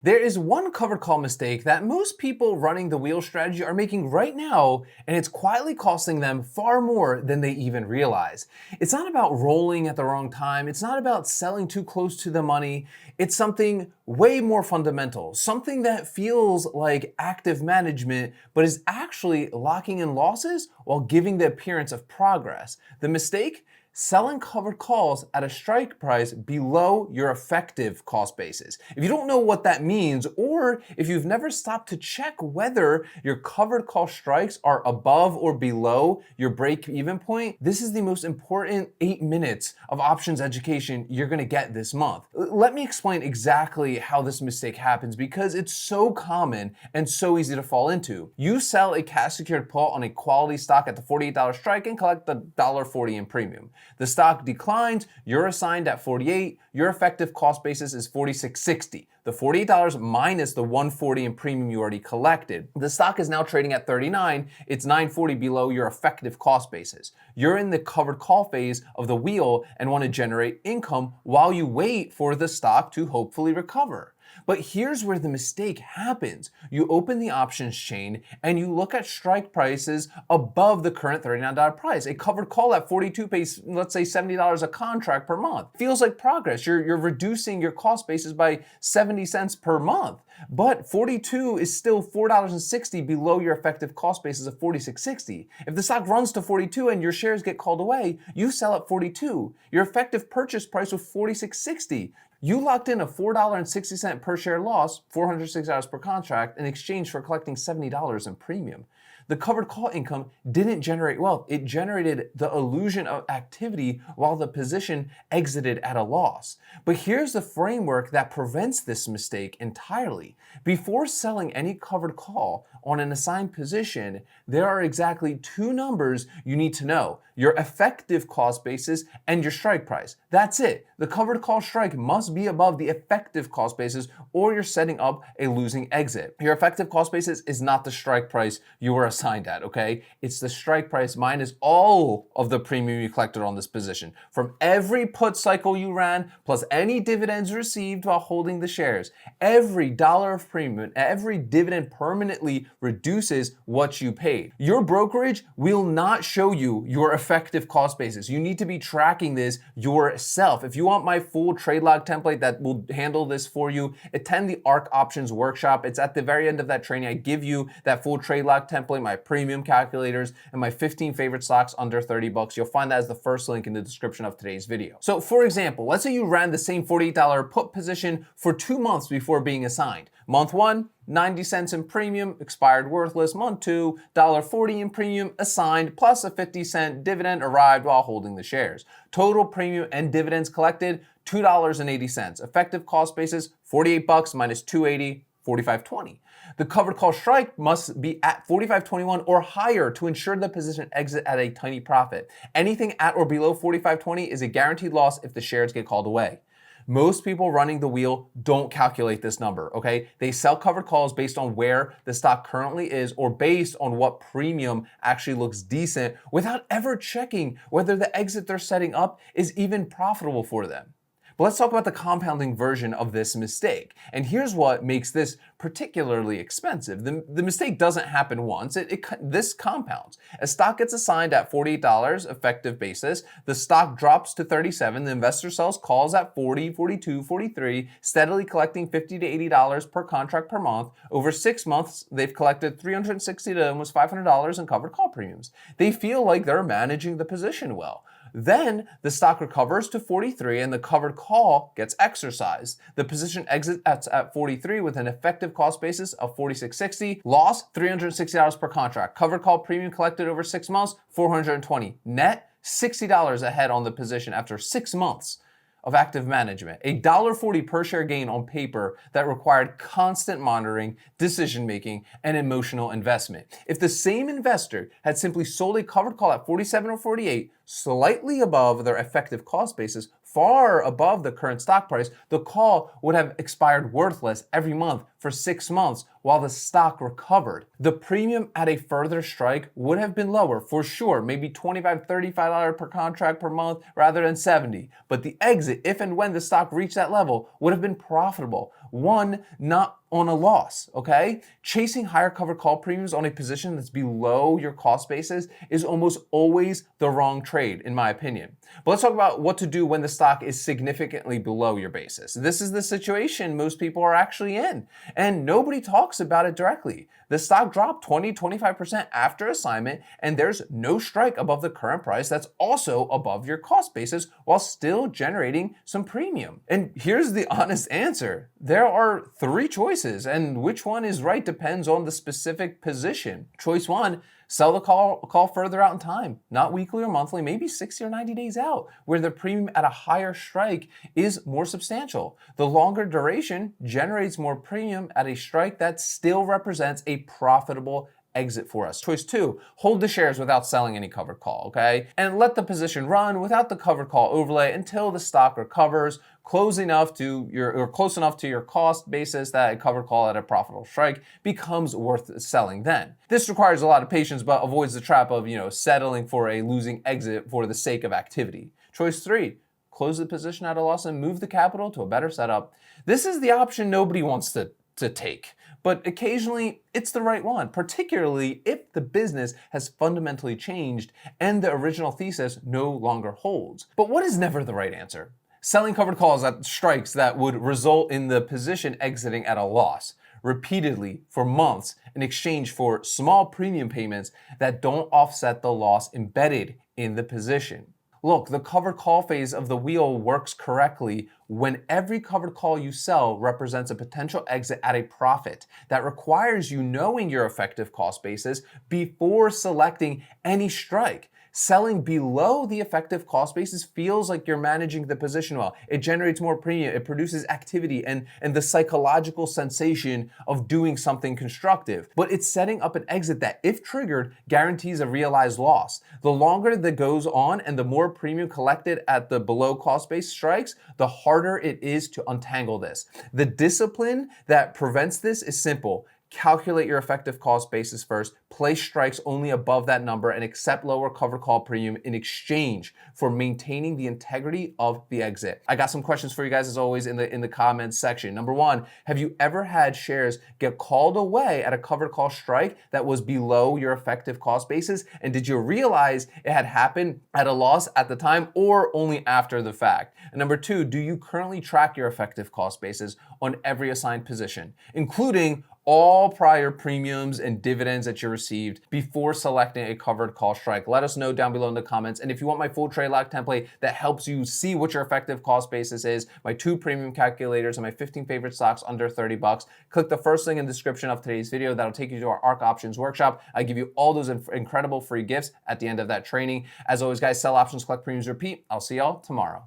There is one covered call mistake that most people running the wheel strategy are making right now, and it's quietly costing them far more than they even realize. It's not about rolling at the wrong time. It's not about selling too close to the money. It's something way more fundamental, something that feels like active management, but is actually locking in losses while giving the appearance of progress. The mistake? Selling covered calls at a strike price below your effective cost basis. If you don't know what that means, or if you've never stopped to check whether your covered call strikes are above or below your break-even point, this is the most important 8 minutes of options education you're gonna get this month. Let me explain exactly how this mistake happens because it's so common and so easy to fall into. You sell a cash secured put on a quality stock at the $48 strike and collect the $1.40 in premium. The stock declines, you're assigned at 48, your effective cost basis is $46.60. The $48 minus the $140 in premium you already collected. The stock is now trading at 39, it's $9.40 below your effective cost basis. You're in the covered call phase of the wheel and want to generate income while you wait for the stock to hopefully recover. But here's where the mistake happens. You open the options chain and you look at strike prices above the current $39 price. A covered call at 42 pays, let's say $70 a contract per month. Feels like progress. You're reducing your cost basis by 70 cents per month. But 42 is still $4.60 below your effective cost basis of $46.60. If the stock runs to 42 and your shares get called away, you sell at 42. Your effective purchase price was $46.60. You locked in a $4.60 per share loss, $406 per contract, in exchange for collecting $70 in premium. The covered call income didn't generate wealth. It generated the illusion of activity while the position exited at a loss. But here's the framework that prevents this mistake entirely. Before selling any covered call on an assigned position, there are exactly two numbers you need to know: your effective cost basis and your strike price. That's it. The covered call strike must be above the effective cost basis or you're setting up a losing exit. Your effective cost basis is not the strike price you were assigned at, okay? It's the strike price minus all of the premium you collected on this position from every put cycle you ran plus any dividends received while holding the shares. Every dollar of premium, every dividend permanently reduces what you paid. Your brokerage will not show you your effective cost basis. You need to be tracking this yourself. If you want my full trade log template that will handle this for you, attend the Ark Options workshop. It's at the very end of that training. I give you that full trade log template, my premium calculators, and my 15 favorite stocks under 30 bucks. You'll find that as the first link in the description of today's video. So for example, let's say you ran the same $48 put position for 2 months before being assigned. Month 1, 90 cents in premium, expired worthless. Month 2, $1.40 in premium, assigned, plus a 50-cent dividend arrived while holding the shares. Total premium and dividends collected, $2.80. Effective cost basis, 48 bucks minus 280, 45.20. The covered call strike must be at 45.21 or higher to ensure the position exit at a tiny profit. Anything at or below 45.20 is a guaranteed loss if the shares get called away. Most people running the wheel don't calculate this number, okay? They sell covered calls based on where the stock currently is or based on what premium actually looks decent without ever checking whether the exit they're setting up is even profitable for them. But let's talk about the compounding version of this mistake. And here's what makes this particularly expensive. The mistake doesn't happen once, this compounds. A stock gets assigned at $48 effective basis, the stock drops to 37, the investor sells calls at 40, 42, 43, steadily collecting $50 to $80 per contract per month. Over 6 months, they've collected $360 to almost $500 in covered call premiums. They feel like they're managing the position well. Then the stock recovers to 43 and the covered call gets exercised. The position exits at 43 with an effective cost basis of $46.60. Loss, $360 per contract. Covered call premium collected over 6 months, $420. Net, $60 ahead on the position after 6 months of active management. A $1.40 per share gain on paper that required constant monitoring, decision-making, and emotional investment. If the same investor had simply sold a covered call at 47 or 48, slightly above their effective cost basis, far above the current stock price, the call would have expired worthless every month for 6 months while the stock recovered. The premium at a further strike would have been lower for sure, maybe $25, $35 per contract per month rather than $70. But the exit, if and when the stock reached that level, would have been profitable. one, not on a loss, okay? Chasing higher covered call premiums on a position that's below your cost basis is almost always the wrong trade, in my opinion. But let's talk about what to do when the stock is significantly below your basis. This is the situation most people are actually in, and nobody talks about it directly. The stock dropped 20-25% after assignment, and there's no strike above the current price that's also above your cost basis while still generating some premium. And here's the honest answer. There are three choices, and which one is right depends on the specific position. Choice one, sell the call further out in time, not weekly or monthly, maybe 60 or 90 days out, where the premium at a higher strike is more substantial. The longer duration generates more premium at a strike that still represents a profitable exit for us. Choice two, hold the shares without selling any covered call, okay? And let the position run without the covered call overlay until the stock recovers close enough to your cost basis that a covered call at a profitable strike becomes worth selling then. This requires a lot of patience but avoids the trap of, settling for a losing exit for the sake of activity. Choice three, close the position at a loss and move the capital to a better setup. This is the option nobody wants to take, but occasionally it's the right one, particularly if the business has fundamentally changed and the original thesis no longer holds. But what is never the right answer? Selling covered calls at strikes that would result in the position exiting at a loss repeatedly for months in exchange for small premium payments that don't offset the loss embedded in the position. Look, the covered call phase of the wheel works correctly when every covered call you sell represents a potential exit at a profit that requires you knowing your effective cost basis before selecting any strike. Selling below the effective cost basis feels like you're managing the position well. It generates more premium, it produces activity and the psychological sensation of doing something constructive. But it's setting up an exit that, if triggered, guarantees a realized loss. The longer that goes on and the more premium collected at the below cost base strikes, the harder it is to untangle this. The discipline that prevents this is simple. Calculate your effective cost basis first, place strikes only above that number, and accept lower covered call premium in exchange for maintaining the integrity of the exit. I got some questions for you guys as always in the comments section. Number one, have you ever had shares get called away at a covered call strike that was below your effective cost basis? And did you realize it had happened at a loss at the time or only after the fact? And number two, do you currently track your effective cost basis on every assigned position, including all prior premiums and dividends that you received before selecting a covered call strike? Let us know down below in the comments. And if you want my full trade lock template that helps you see what your effective cost basis is, my 2 premium calculators and my 15 favorite stocks under $30, click the first link in the description of today's video. That'll take you to our Ark Options workshop. I give you all those incredible free gifts at the end of that training. As always, guys, sell options, collect premiums, repeat. I'll see y'all tomorrow.